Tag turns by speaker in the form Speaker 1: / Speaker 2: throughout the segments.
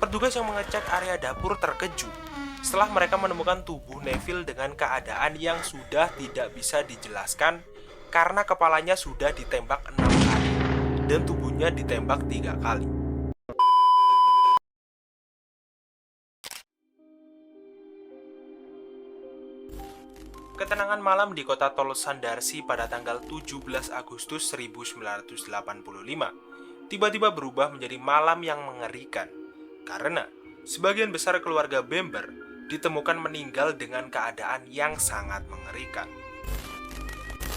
Speaker 1: Petugas yang mengecek area dapur terkejut setelah mereka menemukan tubuh Neville dengan keadaan yang sudah tidak bisa dijelaskan karena kepalanya sudah ditembak 6 kali dan tubuhnya ditembak 3 kali. Ketenangan malam di kota Tolsandarsi pada tanggal 17 Agustus 1985 tiba-tiba berubah menjadi malam yang mengerikan karena sebagian besar keluarga Bamber ditemukan meninggal dengan keadaan yang sangat mengerikan.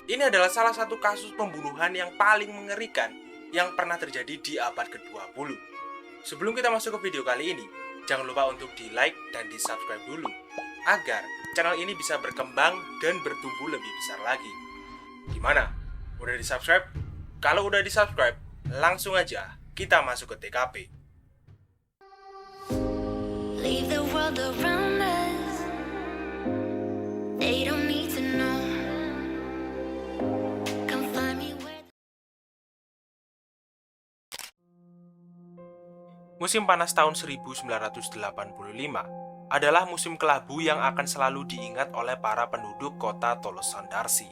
Speaker 1: Ini adalah salah satu kasus pembunuhan yang paling mengerikan yang pernah terjadi di abad ke-20. Sebelum kita masuk ke video kali ini, jangan lupa untuk di-like dan di-subscribe dulu agar channel ini bisa berkembang dan bertumbuh lebih besar lagi. Gimana? Udah di-subscribe? Kalau udah di-subscribe, langsung aja kita masuk ke TKP.
Speaker 2: Leave the world around us. They don't need to know. Come find me where.
Speaker 1: Musim panas tahun 1985 adalah musim kelabu yang akan selalu diingat oleh para penduduk kota Tolsandarsi.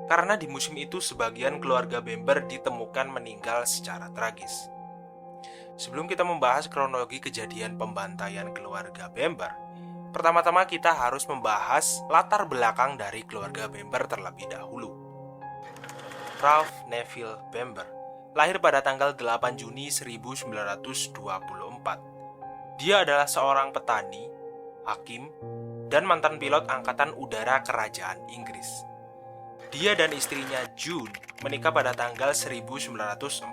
Speaker 1: Karena di musim itu sebagian keluarga Bamber ditemukan meninggal secara tragis. Sebelum kita membahas kronologi kejadian pembantaian keluarga Bamber, pertama-tama kita harus membahas latar belakang dari keluarga Bamber terlebih dahulu. Ralph Neville Bamber lahir pada tanggal 8 Juni 1924. Dia adalah seorang petani, hakim, dan mantan pilot Angkatan Udara Kerajaan Inggris. Dia dan istrinya June menikah pada tanggal 1949,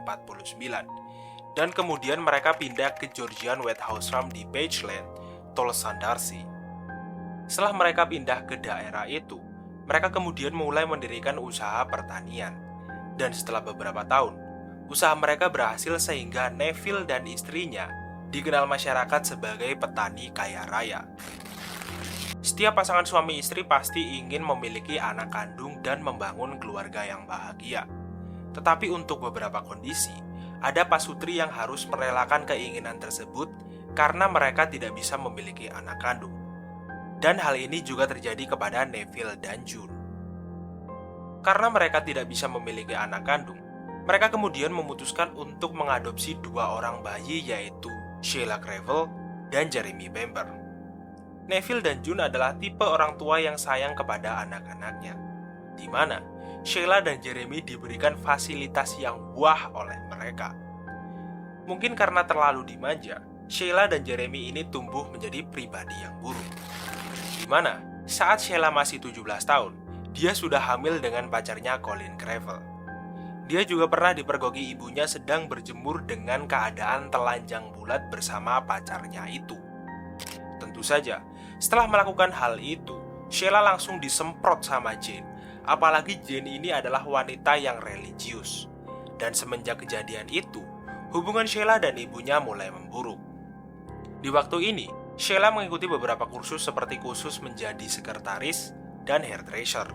Speaker 1: dan kemudian mereka pindah ke Georgian Whitehouse Farm di Pageland, Tolsandarsi. Setelah mereka pindah ke daerah itu, mereka kemudian mulai mendirikan usaha pertanian. Dan setelah beberapa tahun, usaha mereka berhasil sehingga Neville dan istrinya dikenal masyarakat sebagai petani kaya raya. Setiap pasangan suami istri pasti ingin memiliki anak kandung dan membangun keluarga yang bahagia. Tetapi untuk beberapa kondisi, ada pasutri yang harus merelakan keinginan tersebut karena mereka tidak bisa memiliki anak kandung. Dan hal ini juga terjadi kepada Neville dan June. Karena mereka tidak bisa memiliki anak kandung, mereka kemudian memutuskan untuk mengadopsi 2 orang bayi, yaitu Sheila Gravel dan Jeremy Bamber. Neville dan June adalah tipe orang tua yang sayang kepada anak-anaknya, di mana Sheila dan Jeremy diberikan fasilitas yang wah oleh mereka. Mungkin karena terlalu dimanja, Sheila dan Jeremy ini tumbuh menjadi pribadi yang buruk. Di mana saat Sheila masih 17 tahun, dia sudah hamil dengan pacarnya Colin Gravel. Dia juga pernah dipergoki ibunya sedang berjemur dengan keadaan telanjang bulat bersama pacarnya itu. Tentu saja, setelah melakukan hal itu, Sheila langsung disemprot sama Jane. Apalagi Jane ini adalah wanita yang religius. Dan semenjak kejadian itu, hubungan Sheila dan ibunya mulai memburuk. Di waktu ini, Sheila mengikuti beberapa kursus seperti kursus menjadi sekretaris dan hairdresser.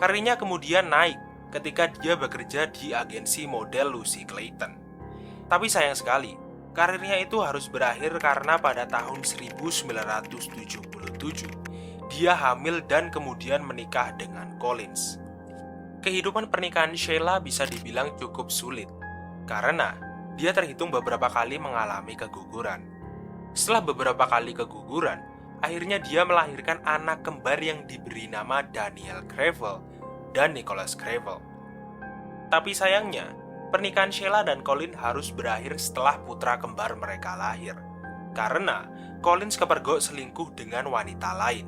Speaker 1: Karirnya kemudian naik ketika dia bekerja di agensi model Lucy Clayton. Tapi sayang sekali, karirnya itu harus berakhir karena pada tahun 1977, dia hamil dan kemudian menikah dengan Collins. Kehidupan pernikahan Sheila bisa dibilang cukup sulit, karena dia terhitung beberapa kali mengalami keguguran. Setelah beberapa kali keguguran, akhirnya dia melahirkan anak kembar yang diberi nama Daniel Gravel dan Nicholas Gravel. Tapi sayangnya, pernikahan Sheila dan Colin harus berakhir setelah putra kembar mereka lahir, karena Collins kepergok selingkuh dengan wanita lain.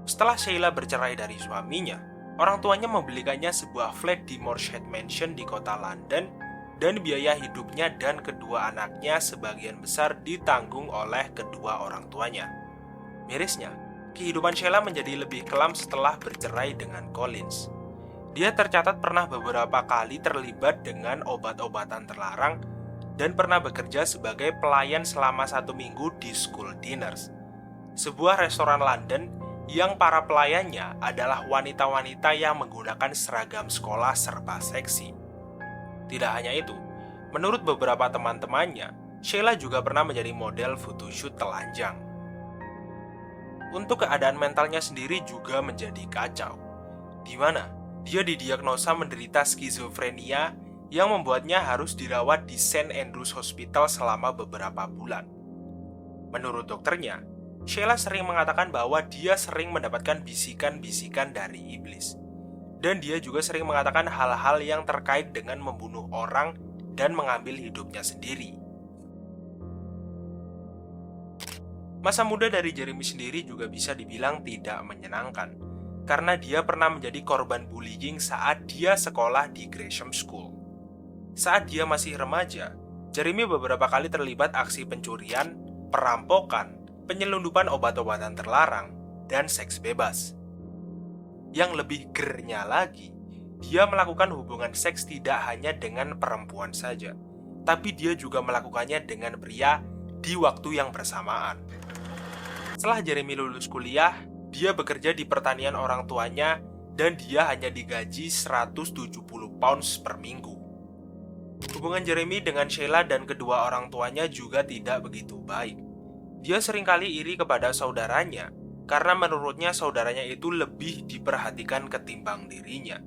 Speaker 1: Setelah Sheila bercerai dari suaminya, orang tuanya membelikannya sebuah flat di Morshead Mansion di kota London, dan biaya hidupnya dan kedua anaknya sebagian besar ditanggung oleh kedua orang tuanya. Mirisnya, kehidupan Sheila menjadi lebih kelam setelah bercerai dengan Collins. Dia tercatat pernah beberapa kali terlibat dengan obat-obatan terlarang dan pernah bekerja sebagai pelayan selama 1 minggu di School Dinners, sebuah restoran London yang para pelayannya adalah wanita-wanita yang menggunakan seragam sekolah serba seksi. Tidak hanya itu, menurut beberapa teman-temannya, Sheila juga pernah menjadi model photoshoot telanjang. Untuk keadaan mentalnya sendiri juga menjadi kacau, di mana dia didiagnosa menderita skizofrenia yang membuatnya harus dirawat di St. Andrews Hospital selama beberapa bulan. Menurut dokternya, Sheila sering mengatakan bahwa dia sering mendapatkan bisikan-bisikan dari iblis. Dan dia juga sering mengatakan hal-hal yang terkait dengan membunuh orang dan mengambil hidupnya sendiri. Masa muda dari Jeremy sendiri juga bisa dibilang tidak menyenangkan, karena dia pernah menjadi korban bullying saat dia sekolah di Gresham School. Saat dia masih remaja, Jeremy beberapa kali terlibat aksi pencurian, perampokan, penyelundupan obat-obatan terlarang, dan seks bebas. Yang lebih gernya lagi, dia melakukan hubungan seks tidak hanya dengan perempuan saja, tapi dia juga melakukannya dengan pria di waktu yang bersamaan. Setelah Jeremy lulus kuliah, dia bekerja di pertanian orang tuanya dan dia hanya digaji 170 pounds per minggu. Hubungan Jeremy dengan Sheila dan kedua orang tuanya juga tidak begitu baik. Dia seringkali iri kepada saudaranya karena menurutnya saudaranya itu lebih diperhatikan ketimbang dirinya.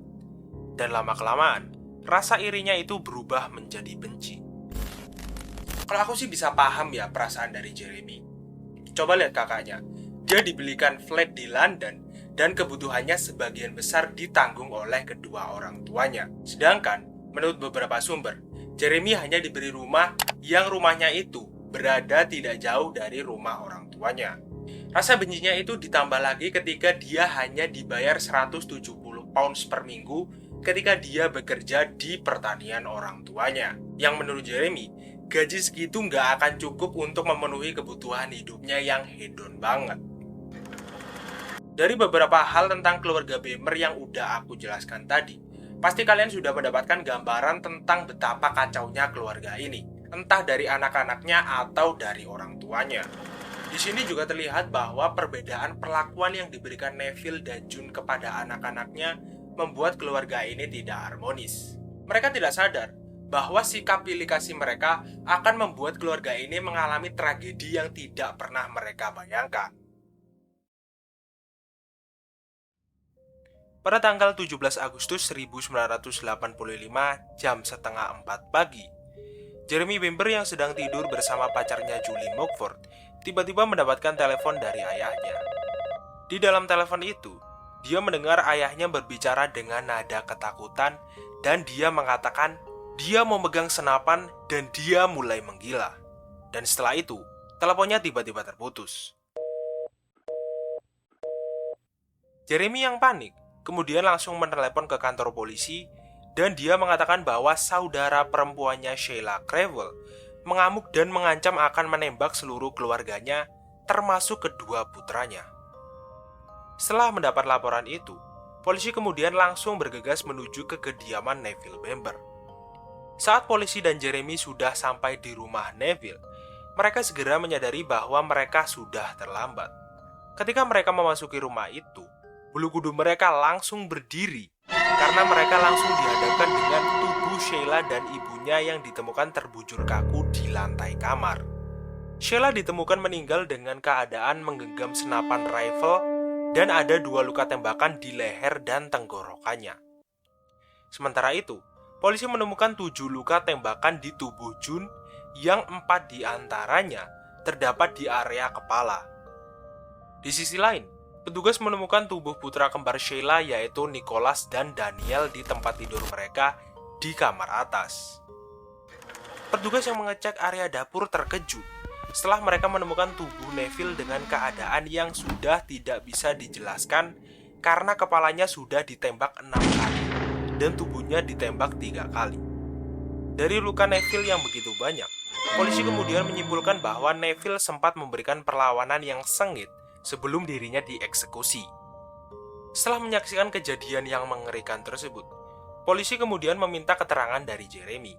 Speaker 1: Dan lama-kelamaan, rasa irinya itu berubah menjadi benci. Kalau aku sih bisa paham ya perasaan dari Jeremy. Coba lihat kakaknya, dia dibelikan flat di London dan kebutuhannya sebagian besar ditanggung oleh kedua orang tuanya. Sedangkan, menurut beberapa sumber, Jeremy hanya diberi rumah yang rumahnya itu berada tidak jauh dari rumah orang tuanya. Rasa bencinya itu ditambah lagi ketika dia hanya dibayar 170 pounds per minggu ketika dia bekerja di pertanian orang tuanya. Yang menurut Jeremy, gaji segitu nggak akan cukup untuk memenuhi kebutuhan hidupnya yang hedon banget. Dari beberapa hal tentang keluarga Bemer yang udah aku jelaskan tadi, pasti kalian sudah mendapatkan gambaran tentang betapa kacaunya keluarga ini, entah dari anak-anaknya atau dari orang tuanya. Di sini juga terlihat bahwa perbedaan perlakuan yang diberikan Neville dan June kepada anak-anaknya membuat keluarga ini tidak harmonis. Mereka tidak sadar bahwa sikap pilih kasih mereka akan membuat keluarga ini mengalami tragedi yang tidak pernah mereka bayangkan. Pada tanggal 17 Agustus 1985 jam setengah 4 pagi, Jeremy Bamber yang sedang tidur bersama pacarnya Julie Mockford tiba-tiba mendapatkan telepon dari ayahnya. Di dalam telepon itu, dia mendengar ayahnya berbicara dengan nada ketakutan dan dia mengatakan dia mau megang senapan dan dia mulai menggila. Dan setelah itu, teleponnya tiba-tiba terputus. Jeremy yang panik, kemudian langsung menelepon ke kantor polisi dan dia mengatakan bahwa saudara perempuannya Sheila Creville mengamuk dan mengancam akan menembak seluruh keluarganya, termasuk kedua putranya. Setelah mendapat laporan itu, polisi kemudian langsung bergegas menuju ke kediaman Neville Bamber. Saat polisi dan Jeremy sudah sampai di rumah Neville, mereka segera menyadari bahwa mereka sudah terlambat. Ketika mereka memasuki rumah itu, bulu kuduk mereka langsung berdiri karena mereka langsung dihadapkan dengan tubuh Sheila dan ibunya yang ditemukan terbujur kaku di lantai kamar. Sheila ditemukan meninggal dengan keadaan menggenggam senapan rifle dan ada 2 luka tembakan di leher dan tenggorokannya. Sementara itu, polisi menemukan 7 luka tembakan di tubuh June yang 4 diantaranya terdapat di area kepala. Di sisi lain, petugas menemukan tubuh putra kembar Sheila yaitu Nicholas dan Daniel di tempat tidur mereka di kamar atas. Petugas yang mengecek area dapur terkejut setelah mereka menemukan tubuh Neville dengan keadaan yang sudah tidak bisa dijelaskan karena kepalanya sudah ditembak 6 kali dan tubuhnya ditembak 3 kali. Dari luka Neville yang begitu banyak, polisi kemudian menyimpulkan bahwa Neville sempat memberikan perlawanan yang sengit sebelum dirinya dieksekusi. Setelah menyaksikan kejadian yang mengerikan tersebut, polisi kemudian meminta keterangan dari Jeremy.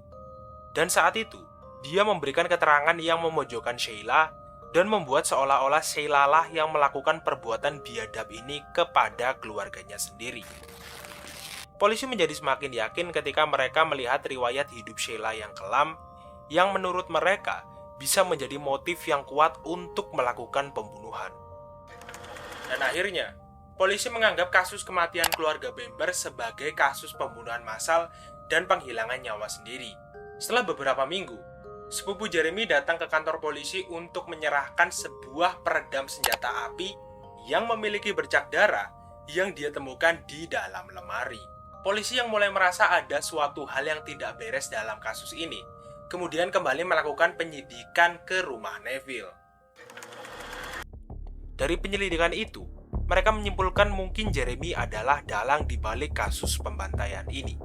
Speaker 1: Dan saat itu, dia memberikan keterangan yang memojokkan Sheila dan membuat seolah-olah Sheila lah yang melakukan perbuatan biadab ini kepada keluarganya sendiri. Polisi menjadi semakin yakin ketika mereka melihat riwayat hidup Sheila yang kelam, yang menurut mereka bisa menjadi motif yang kuat untuk melakukan pembunuhan. Dan akhirnya, polisi menganggap kasus kematian keluarga Bamber sebagai kasus pembunuhan massal dan penghilangan nyawa sendiri. Setelah beberapa minggu, sepupu Jeremy datang ke kantor polisi untuk menyerahkan sebuah peredam senjata api yang memiliki bercak darah yang dia temukan di dalam lemari. Polisi yang mulai merasa ada suatu hal yang tidak beres dalam kasus ini, kemudian kembali melakukan penyidikan ke rumah Neville. Dari penyelidikan itu, mereka menyimpulkan mungkin Jeremy adalah dalang di balik kasus pembantaian ini.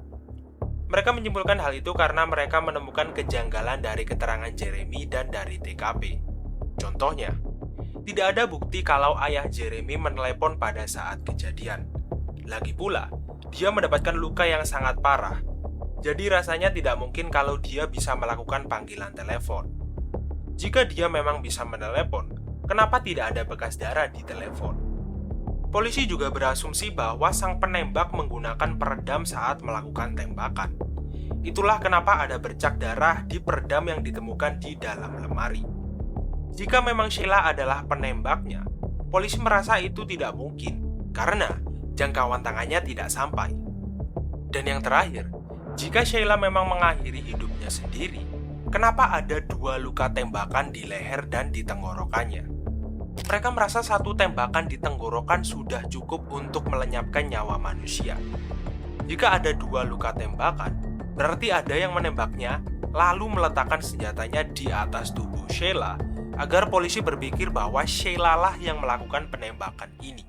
Speaker 1: Mereka menyimpulkan hal itu karena mereka menemukan kejanggalan dari keterangan Jeremy dan dari TKP. Contohnya, tidak ada bukti kalau ayah Jeremy menelepon pada saat kejadian. Lagi pula, dia mendapatkan luka yang sangat parah. Jadi rasanya tidak mungkin kalau dia bisa melakukan panggilan telepon. Jika dia memang bisa menelepon, kenapa tidak ada bekas darah di telepon? Polisi juga berasumsi bahwa sang penembak menggunakan peredam saat melakukan tembakan. Itulah kenapa ada bercak darah di peredam yang ditemukan di dalam lemari. Jika memang Sheila adalah penembaknya, polisi merasa itu tidak mungkin karena jangkauan tangannya tidak sampai. Dan yang terakhir, jika Sheila memang mengakhiri hidupnya sendiri, kenapa ada 2 luka tembakan di leher dan di tenggorokannya? Mereka merasa satu tembakan di tenggorokan sudah cukup untuk melenyapkan nyawa manusia. Jika ada 2 luka tembakan, berarti ada yang menembaknya lalu meletakkan senjatanya di atas tubuh Sheila agar polisi berpikir bahwa Sheila lah yang melakukan penembakan ini.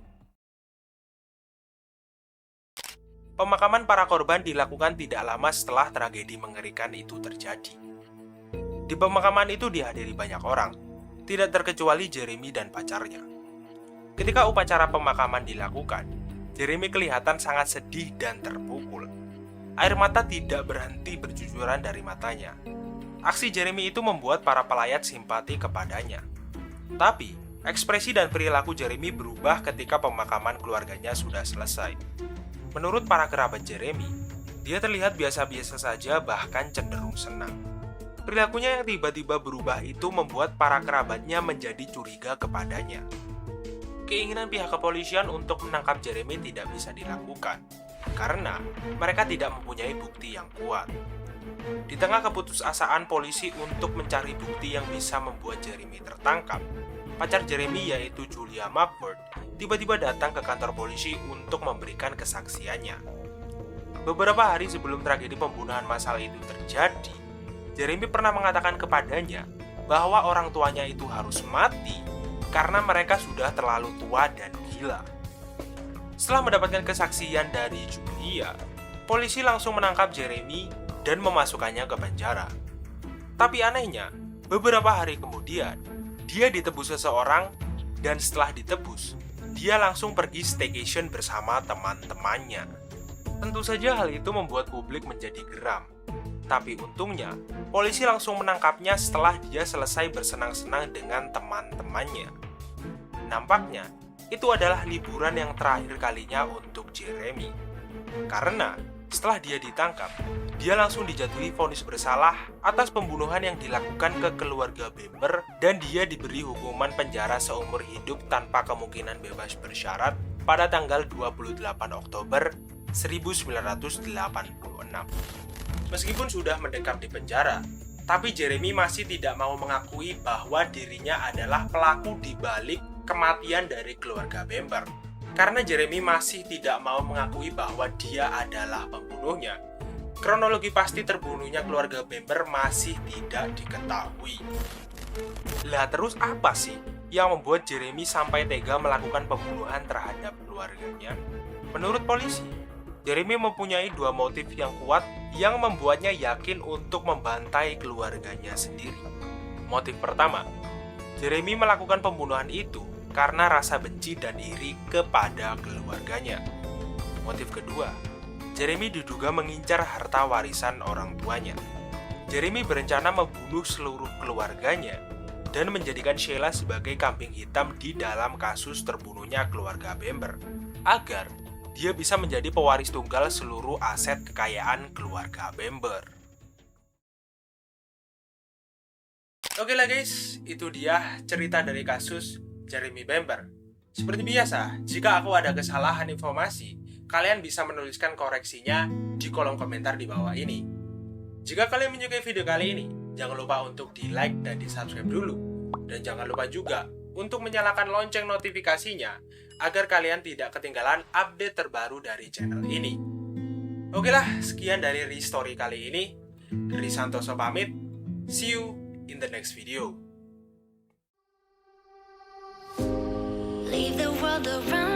Speaker 1: Pemakaman para korban dilakukan tidak lama setelah tragedi mengerikan itu terjadi. Di pemakaman itu dihadiri banyak orang, tidak terkecuali Jeremy dan pacarnya. Ketika upacara pemakaman dilakukan, Jeremy kelihatan sangat sedih dan terpukul. Air mata tidak berhenti bercucuran dari matanya. Aksi Jeremy itu membuat para pelayat simpati kepadanya. Tapi, ekspresi dan perilaku Jeremy berubah ketika pemakaman keluarganya sudah selesai. Menurut para kerabat Jeremy, dia terlihat biasa-biasa saja bahkan cenderung senang. Perilakunya yang tiba-tiba berubah itu membuat para kerabatnya menjadi curiga kepadanya. Keinginan pihak kepolisian untuk menangkap Jeremy tidak bisa dilakukan, karena mereka tidak mempunyai bukti yang kuat. Di tengah keputusasaan polisi untuk mencari bukti yang bisa membuat Jeremy tertangkap, pacar Jeremy yaitu Julia Mumford tiba-tiba datang ke kantor polisi untuk memberikan kesaksiannya. Beberapa hari sebelum tragedi pembunuhan massal itu terjadi, Jeremy pernah mengatakan kepadanya bahwa orang tuanya itu harus mati karena mereka sudah terlalu tua dan gila. Setelah mendapatkan kesaksian dari Julia, polisi langsung menangkap Jeremy dan memasukkannya ke penjara. Tapi anehnya, beberapa hari kemudian, dia ditebus seseorang dan setelah ditebus, dia langsung pergi staycation bersama teman-temannya. Tentu saja hal itu membuat publik menjadi geram. Tapi untungnya, polisi langsung menangkapnya setelah dia selesai bersenang-senang dengan teman-temannya. Nampaknya, itu adalah liburan yang terakhir kalinya untuk Jeremy. Karena setelah dia ditangkap, dia langsung dijatuhi vonis bersalah atas pembunuhan yang dilakukan ke keluarga Bamber dan dia diberi hukuman penjara seumur hidup tanpa kemungkinan bebas bersyarat pada tanggal 28 Oktober 1986. Meskipun sudah mendekam di penjara, tapi Jeremy masih tidak mau mengakui bahwa dirinya adalah pelaku di balik kematian dari keluarga Bamber. Karena Jeremy masih tidak mau mengakui bahwa dia adalah pembunuhnya, kronologi pasti terbunuhnya keluarga Bamber masih tidak diketahui. Lah terus apa sih yang membuat Jeremy sampai tega melakukan pembunuhan terhadap keluarganya? Menurut polisi, Jeremy mempunyai 2 motif yang kuat yang membuatnya yakin untuk membantai keluarganya sendiri. Motif pertama, Jeremy melakukan pembunuhan itu karena rasa benci dan iri kepada keluarganya. Motif kedua, Jeremy diduga mengincar harta warisan orang tuanya. Jeremy berencana membunuh seluruh keluarganya dan menjadikan Sheila sebagai kambing hitam di dalam kasus terbunuhnya keluarga Bamber, agar dia bisa menjadi pewaris tunggal seluruh aset kekayaan keluarga Bamber. Oke lah guys, itu dia cerita dari kasus Jeremy Bamber. Seperti biasa, jika aku ada kesalahan informasi, kalian bisa menuliskan koreksinya di kolom komentar di bawah ini. Jika kalian menyukai video kali ini, jangan lupa untuk di like dan di subscribe dulu. Dan jangan lupa juga untuk menyalakan lonceng notifikasinya agar kalian tidak ketinggalan update terbaru dari channel ini. Oke lah, sekian dari Restory kali ini. Risantoso pamit. See you in the next video.
Speaker 2: Leave the world around